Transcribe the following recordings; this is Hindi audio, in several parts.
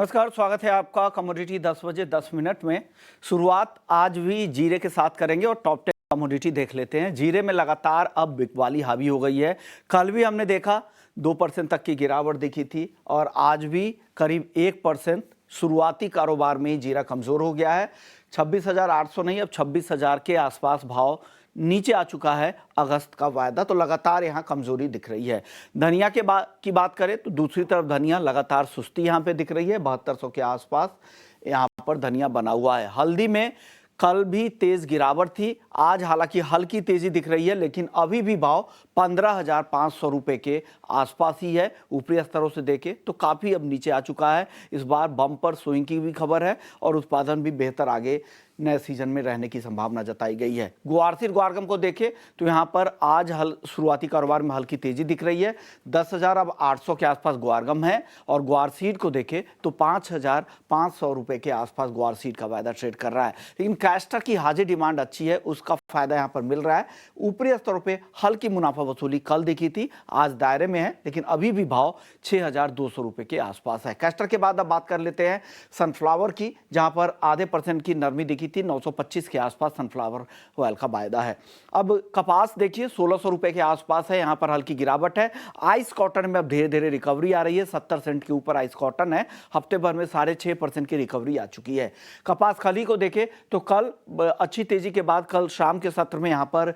नमस्कार, स्वागत है आपका कमोडिटी 10 बजे 10 मिनट में। शुरुआत आज भी जीरे के साथ करेंगे और टॉप 10 कमोडिटी देख लेते हैं। जीरे में लगातार अब बिकवाली हावी हो गई है। कल भी हमने देखा 2% तक की गिरावट दिखी थी और आज भी करीब 1% शुरुआती कारोबार में ही जीरा कमज़ोर हो गया है। 26,800 नहीं, अब 26,000 के आसपास भाव नीचे आ चुका है। अगस्त का वायदा तो लगातार यहाँ कमजोरी दिख रही है। धनिया की बात करें तो दूसरी तरफ धनिया लगातार सुस्ती यहाँ पे दिख रही है। 7200 के आसपास यहाँ पर धनिया बना हुआ है। हल्दी में कल भी तेज गिरावट थी, आज हालांकि हल्की तेजी दिख रही है, लेकिन अभी भी भाव 15,500 रुपये के आसपास ही है। ऊपरी स्तरों से देखें तो काफ़ी अब नीचे आ चुका है। इस बार बम्पर स्विंग की भी खबर है और उत्पादन भी बेहतर आगे नए सीजन में रहने की संभावना जताई गई है। ग्वारसीड ग्वारगम को देखें तो यहाँ पर आज शुरुआती कारोबार में हल्की तेजी दिख रही है। 10,800 के आसपास ग्वारगम है और ग्वारसीड को देखें तो 5,500 रुपये के आसपास ग्वारसीड का वायदा ट्रेड कर रहा है। लेकिन कैस्टर की हाजिर डिमांड अच्छी है, उसका फायदा यहाँ पर मिल रहा है। ऊपरी स्तरों पर हल्की मुनाफा वसूली कल दिखी थी, आज दायरे में है, लेकिन अभी भी भाव 6,200 रुपये के आसपास है। कैस्टर के बाद अब बात कर लेते हैं सनफ्लावर की, जहाँ पर आधे % की नरमी दिखी थी। 925 के आसपास सनफ्लावर ऑयल का वायदा है। अब कपास देखिए 1,600 रुपए के आसपास है, यहां पर हल्की गिरावट है। आइस कॉटन में अब धीरे धीरे रिकवरी आ रही है। 70 सेंट के ऊपर आइस कॉटन है, हफ्ते भर में 6.5% की रिकवरी आ चुकी है। कपास खली को देखें तो कल अच्छी तेजी के बाद कल शाम के सत्र में यहां पर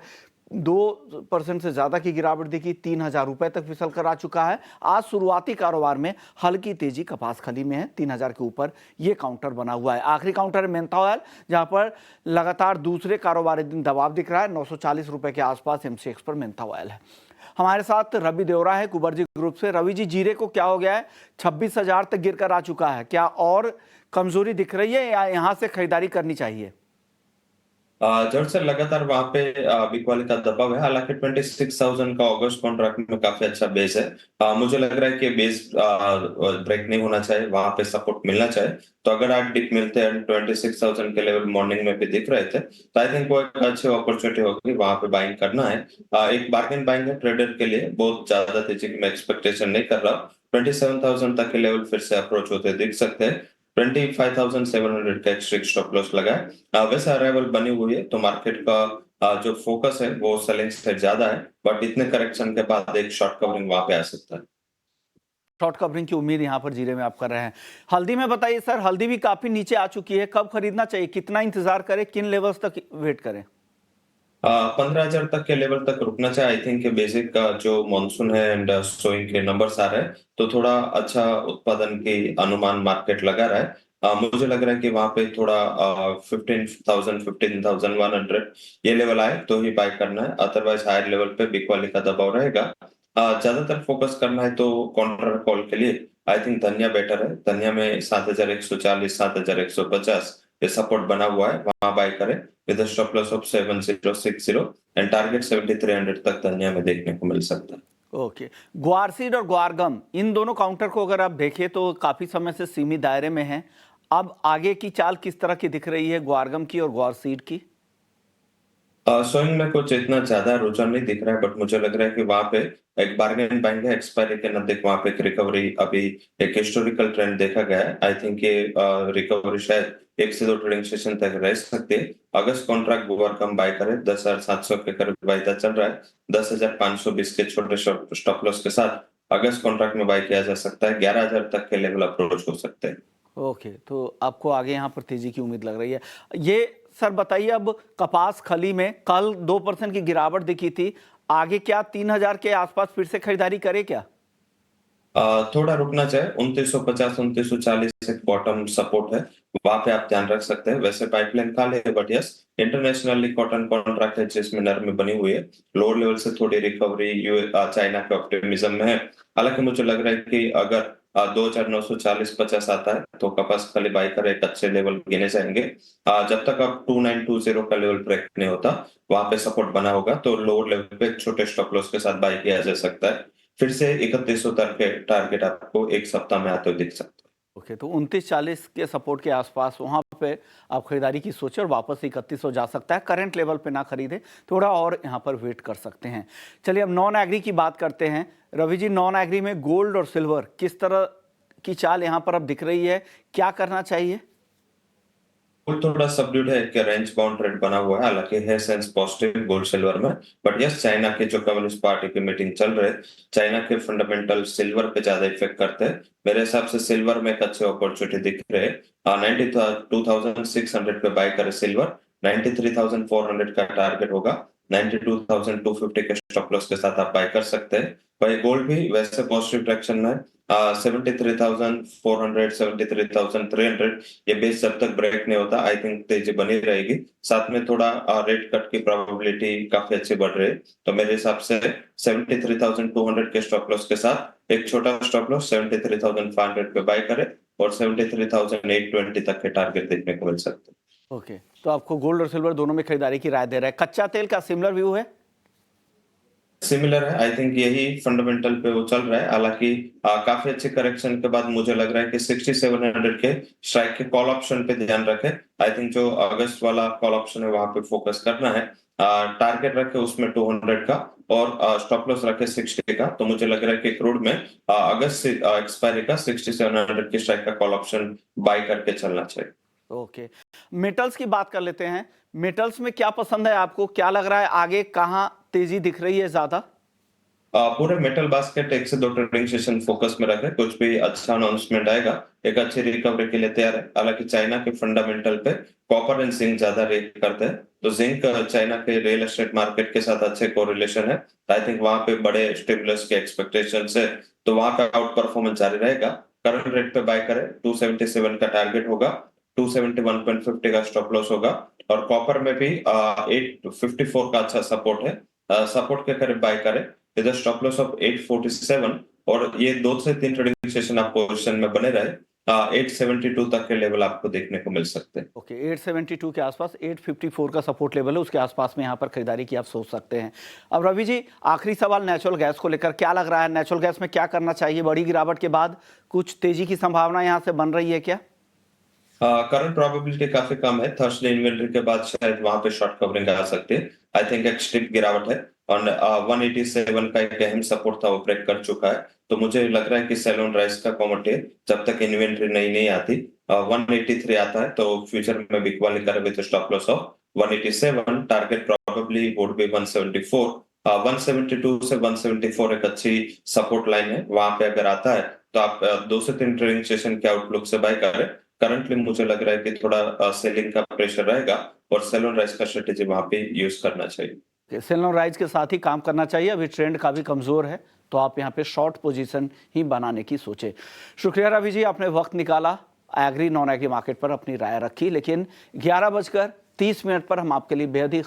2% से ज्यादा की गिरावट दिखी, 3,000 रुपए तक फिसल कर आ चुका है। आज शुरुआती कारोबार में हल्की तेजी कपास खली में है, 3,000 के ऊपर ये काउंटर बना हुआ है। आखिरी काउंटर है मेंथा ऑयल, जहां पर लगातार दूसरे कारोबारी दिन दबाव दिख रहा है। 940 रुपए के आसपास एमसीएक्स पर मेंथा ऑयल है। हमारे साथ रवि देवरा है कुबरजी ग्रुप से। रवि जी, जीरे को क्या हो गया है? 26,000 तक गिरकर आ चुका है, क्या और कमजोरी दिख रही है या यहां से खरीदारी करनी चाहिए? जड़ से लगातार वहां पे बिकवाली का दबाव है। हालांकि 26,000 का अगस्त कॉन्ट्रैक्ट में काफी अच्छा बेस है। मुझे लग रहा है कि बेस ब्रेक नहीं होना चाहिए, वहां पे सपोर्ट मिलना चाहिए। तो अगर आज डिप मिलते हैं 26,000 के लेवल मॉर्निंग में भी दिख रहे थे, तो आई थिंक वो एक अच्छी अपॉर्चुनिटी होगी, वहां पे बाइंग करना है। एक बार्गेन बाइंग है ट्रेडर के लिए, बहुत ज्यादा तेजी की मैं एक्सपेक्टेशन नहीं कर रहा। 27,000 तक के लेवल फिर से अप्रोच होते दिख सकते हैं। 25,700 का एक स्ट्रिक्ट स्टॉप लॉस लगा है। वैसे अराइवल बनी हुई है, तो मार्केट का जो फोकस है वो सेलिंग से ज्यादा है, बट इतने करेक्शन के बाद एक शॉर्ट कवरिंग वहां पे आ सकता है। शॉर्ट कवरिंग की उम्मीद यहाँ पर जीरे में आप कर रहे हैं। हल्दी में बताइए सर, हल्दी भी काफी नीचे आ चुकी है, कब खरीदना चाहिए, कितना इंतजार करें, किन लेवल्स तक वेट करें? 15,000 तक के लेवल तक रुकना चाहिए। आई थिंक बेसिक का जो मानसून है एंड सोइंग के नंबर्स आ रहे हैं, तो थोड़ा अच्छा उत्पादन की अनुमान मार्केट लगा रहा है। मुझे लग रहा है कि वहां पे थोड़ा 15,000 15,100 ये लेवल आए तो ही बाय करना है, अदरवाइज हायर लेवल पे बिकवाली का दबाव रहेगा। ज्यादातर फोकस करना है तो काउंटर कॉल के लिए आई थिंक धनिया बेटर है। धनिया में 7,140 7,150 ये सपोर्ट बना हुआ है, वहां बाय करें with stop loss of 7,060 and target 7,300 तक धनिया में देखने को मिल सकता है। ओके। ग्वारसीड और ग्वारगम, इन दोनों काउंटर को अगर आप देखें तो काफी समय से सीमित दायरे में है। अब आगे की चाल किस तरह की दिख रही है ग्वारगम की और ग्वारसीड की? सोइंग में कुछ इतना ज्यादा रुझान नहीं दिख रहा है, बट मुझे लग रहा है कि वहां पे एक बार्गेन बाइंग है। एक्सपायरी के नजदीक वहां पे एक रिकवरी, अभी एक हिस्टोरिकल ट्रेंड देखा गया है। आई थिंक ये रिकवरी शायद 1 से 2 ट्रेडिंग सेशन तक रह सकती है। अगस्त कॉन्ट्रैक्ट बुआर कम बाय करे, 10,700 के करीब वायदा चल रहा है। 10,520 के छोटे स्टॉप लॉस के साथ अगस्त कॉन्ट्रैक्ट में बाय किया जा सकता है। 11,000 तक के लेवल अप्रोच हो सकते हैं। ओके, तो आपको आगे यहाँ पर तेजी की उम्मीद लग रही है। ये सर बताइए, अब कपास खली में कल 2% की गिरावट दिखी थी, आगे क्या 3,000 के आसपास फिर से खरीदारी करे क्या? थोड़ा रुकना चाहे, 2950 2940 एक बॉटम सपोर्ट है, वहां पे आप ध्यान रख सकते हैं। वैसे पाइपलाइन खाली है, but yes internationally cotton contract है जिसमें नरमी बनी हुई है। लोअर लेवल से थोड़ी रिकवरी चाइना के ऑप्टिमिज्म में है। हालांकि मुझे लग रहा है कि अगर 2,940-50 आता है तो कपास खाली बाई कर एक अच्छे लेवल गिने जाएंगे। जब तक अब 2,920 का लेवल ब्रेक नहीं होता, वहां पे सपोर्ट बना होगा, तो लोअर लेवल पे छोटे स्टॉप लॉस के साथ बाई किया जा सकता है। फिर से 3100 तक के टारगेट आपको एक सप्ताह में आते हुए दिख सकता है। ओके, तो 2940 के सपोर्ट के आसपास वहाँ पे आप खरीदारी की सोचें और वापस 3100 जा सकता है। करंट लेवल पे ना खरीदें, थोड़ा और यहाँ पर वेट कर सकते हैं। चलिए अब नॉन एग्री की बात करते हैं। रवि जी, नॉन एग्री में गोल्ड और सिल्वर किस तरह की चाल यहाँ पर अब दिख रही है, क्या करना चाहिए? गोल्ड थोड़ा सबड्यूड है, एक रेंज बाउंड ट्रेंड बना हुआ है, हालांकि है सेंस पॉजिटिव गोल्ड सिल्वर में। बट यस, चाइना के जो कम्युनिस्ट पार्टी की मीटिंग चल रहे, चाइना के फंडामेंटल सिल्वर पे ज्यादा इफेक्ट करते हैं। मेरे हिसाब से सिल्वर में एक अच्छे अपॉर्चुनिटी दिख रहे हैं। 92,600 पे बाय करे सिल्वर, 93,400 का टारगेट होगा, 92,250 के स्टॉप लॉस के साथ आप बाय कर सकते हैं। भाई गोल्ड भी वैसे पॉजिटिव ट्रैक्शन में 73,400, 73,300, ये बेस जब तक ब्रेक नहीं होता आई थिंक तेजी बनी रहेगी। साथ में थोड़ा रेट कट की प्रोबेबिलिटी काफी अच्छी बढ़ रही है, तो मेरे हिसाब से 73,200 के स्टॉप लॉस के साथ एक छोटा स्टॉप लॉस 73,500 पे बाय करे और 73,820 तक के टारगेट देखने को मिल सकते हैं। ओके, तो आपको गोल्ड और सिल्वर दोनों में खरीदारी की राय दे रहा है। कच्चा तेल का सिमिलर व्यू है? सिमिलर है, आई थिंक यही फंडामेंटल पे वो चल रहा है। हालांकि काफी अच्छे करेक्शन के बाद मुझे लग रहा है कि 6700 के स्ट्राइक के कॉल ऑप्शन पे ध्यान रखें। आई थिंक जो अगस्त वाला कॉल ऑप्शन है वहां पे फोकस करना है। टारगेट रखे उसमें 200 का और स्टॉप लॉस रखे 60 का। तो मुझे लग रहा है कि क्रूड में अगस्त से एक्सपायरी का 6700 के स्ट्राइक का कॉल ऑप्शन बाय करके चलना चाहिए। ओके, मेटल्स की बात कर लेते हैं। मेटल्स में क्या पसंद है आपको? क्या लग रहा है आगे कहाँ तेजी दिख रही है ज्यादा? पूरे मेटल बास्केट 1 से 2 ट्रेडिंग सेशन फोकस में रखे, कुछ भी अच्छा अनाउंसमेंट आएगा एक अच्छी रिकवरी के लिए तैयार है। हालांकि चाइना के फंडामेंटल पे कॉपर एंड जिंक ज्यादा रेट करते हैं, तो जिंक चाइना के रियल एस्टेट मार्केट के साथ अच्छे कोरिलेशन है। आई थिंक वहां पे बड़े स्टिमुलस के एक्सपेक्टेशन है, तो वहां का आउट परफॉर्मेंस जारी रहेगा। करंट रेट पे बाय करें, 277 का टारगेट होगा, 271.50 का स्टॉप लॉस होगा। और कॉपर में भी 854 का अच्छा सपोर्ट है, सपोर्ट के करीब बाय करें with a stop loss of 847। और ये 2 से 3 ट्रेडिंग सेशन आप पोजीशन में बने रहे, 872 तक के लेवल आपको देखने को मिल सकते हैं। ओके, 872 के आसपास, 854 का सपोर्ट लेवल है, उसके आसपास में यहाँ पर खरीदारी की आप सोच सकते हैं। अब रवि जी, आखिरी सवाल नेचुरल गैस को लेकर, क्या लग रहा है नेचुरल गैस में क्या करना चाहिए? बड़ी गिरावट के बाद कुछ तेजी की संभावना यहाँ से बन रही है क्या? करंट प्रोबेबिलिटी काफी कम है, थर्सडे इन्वेंटरी के बाद शायद वहां पे शॉर्ट कवरिंग आ सकती है। आई थिंक एक स्ट्रिक्ट गिरावट है और 187 का एक अहम सपोर्ट था वो ब्रेक कर चुका है। तो मुझे लग रहा है कि सेल ऑन राइज का कॉमेडी जब तक इन्वेंटरी नहीं आती, 183 आता है तो फ्यूचर में बिग वाली करे with stop loss of 187। Target probably would be 174। 172 से 174 एक अच्छी सपोर्ट लाइन है, वहां पे अगर आता है तो आप 2 से 3 ट्रेडिंग सेशन के आउटलुक से बाय करें। करंटली मुझे लग रहा है कि थोड़ा सेलिंग का प्रेशर रहेगा और सेल ऑन राइज का स्ट्रेटेजी वहां पे यूज करना चाहिए। सेल ऑन राइज के साथ ही काम करना चाहिए, अभी ट्रेंड काफी कमजोर है, तो आप यहाँ पे शॉर्ट पोजीशन ही बनाने की सोचे। शुक्रिया रवि जी, आपने वक्त निकाला, एग्री नॉन एग्री मार्केट पर अपनी राय रखी। लेकिन 11:30 पर हम आपके लिए बेहद ही